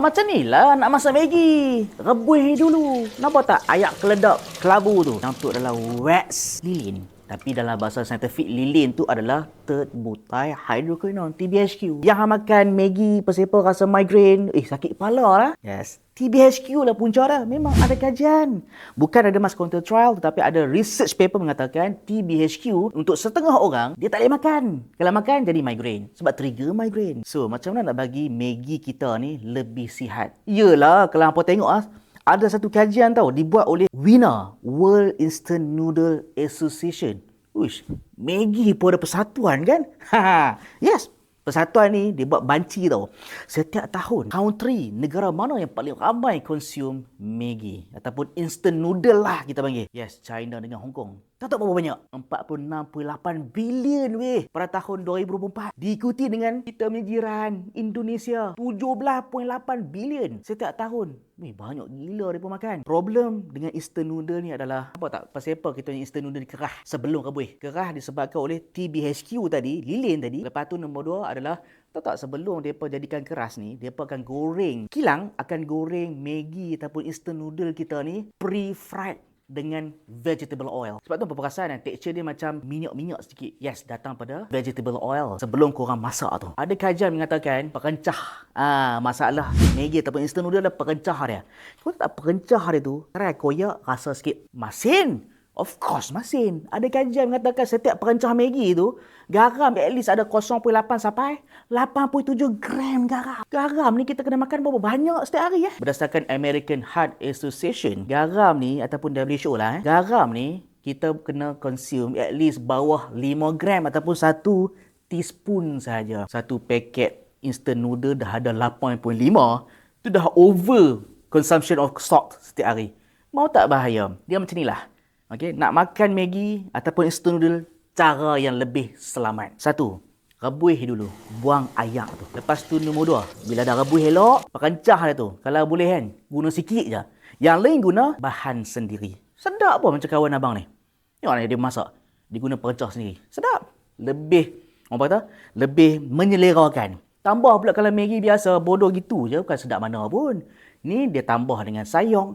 Macam ni lah nak masak Maggi. Rebus dulu. Nampak tak ayak keledok kelabu tu? Campur dalam wax lilin. Tapi dalam bahasa saintifik, lilin tu adalah third butyl hydroquinone, TBHQ. Yang makan Maggi pasal rasa migraine, sakit kepala lah. Yes. TBHQ lah punca dah. Memang ada kajian. Bukan ada mass control trial, tetapi ada research paper mengatakan TBHQ untuk setengah orang, dia tak boleh makan. Kalau makan, jadi migraine. Sebab trigger migraine. So, macam mana nak bagi Maggi kita ni lebih sihat? Yelah, kalau hampa tengok ada satu kajian tau, dibuat oleh WINA, World Instant Noodle Association. Uish, Maggi pun ada persatuan kan? Yes. Persatuan ni dia buat banci tau. Setiap tahun, country, negara mana yang paling ramai consume Maggi ataupun instant noodle lah kita panggil. Yes, China dengan Hong Kong. Tak tahu berapa banyak? 46.8 bilion weh pada tahun 2024. Diikuti dengan kita punya jiran Indonesia, 17.8 bilion setiap tahun. Weh, banyak gila mereka makan. Problem dengan instant noodle ni adalah, apa tak? Pasal apa kita punya instant noodle kerah sebelum rebus? Kerah disebabkan oleh TBHQ tadi, lilin tadi. Lepas tu nombor 2 adalah, tahu tak, sebelum mereka jadikan keras ni, mereka akan goreng. Kilang akan goreng Maggi ataupun instant noodle kita ni pre-fried dengan vegetable oil. Sebab tu perasan tekstur dia macam minyak-minyak sedikit. Yes, datang pada vegetable oil sebelum korang masak tu. Ada kajian mengatakan perencah masalah Maggi ataupun instant noodle adalah perencah dia. Kalau tak perencah dia tu, koyak rasa sikit masin. Of course masin. Ada kajian mengatakan setiap perencah Maggi tu, garam at least ada 0.8 sampai 87 gram garam. Garam ni kita kena makan berapa banyak setiap hari Berdasarkan American Heart Association, garam ni ataupun WHO lah, garam ni kita kena consume at least bawah 5 gram ataupun 1 teaspoon saja. Satu paket instant noodle dah ada 8.5, tu dah over consumption of salt setiap hari. Mau tak bahaya? Dia macam ni lah. Okay, nak makan Maggi ataupun instant noodle, cara yang lebih selamat. 1, rebus dulu. Buang ayak tu. Lepas tu nombor 2, bila dah rebus elok, perencah dia tu. Kalau boleh kan, guna sikit je. Yang lain guna bahan sendiri. Sedap pun macam kawan abang ni. Tengok ni dia masak. Dia guna perencah sendiri. Sedap. Lebih, orang kata, lebih menyelerakan. Tambah pula kalau Maggi biasa, bodoh gitu je. Bukan sedap mana pun. Ni dia tambah dengan sayur.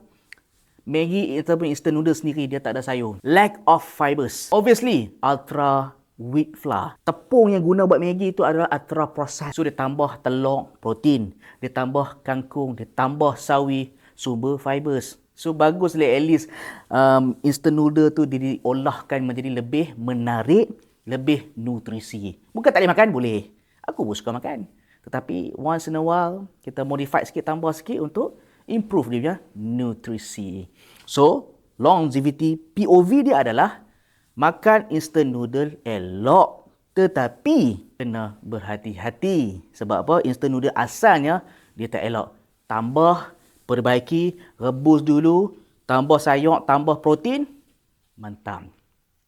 Maggi ataupun instant noodle sendiri dia tak ada sayur. Lack of fibers. Obviously, ultra wheat flour. Tepung yang guna buat Maggi itu adalah ultra processed. So dia tambah telur, protein. Dia tambah kangkung, dia tambah sawi, sumber fibers. So baguslah at least instant noodle tu diolahkan menjadi lebih menarik, lebih nutrisi. Bukan tak boleh makan, boleh. Aku pun suka makan. Tetapi once in a while, kita modify sikit, tambah sikit untuk improve dia punya nutrisi. So, longevity POV dia adalah makan instant noodle elok, tetapi kena berhati-hati. Sebab apa? Instant noodle asalnya dia tak elok. Tambah, perbaiki, rebus dulu, tambah sayur, tambah protein, mantap.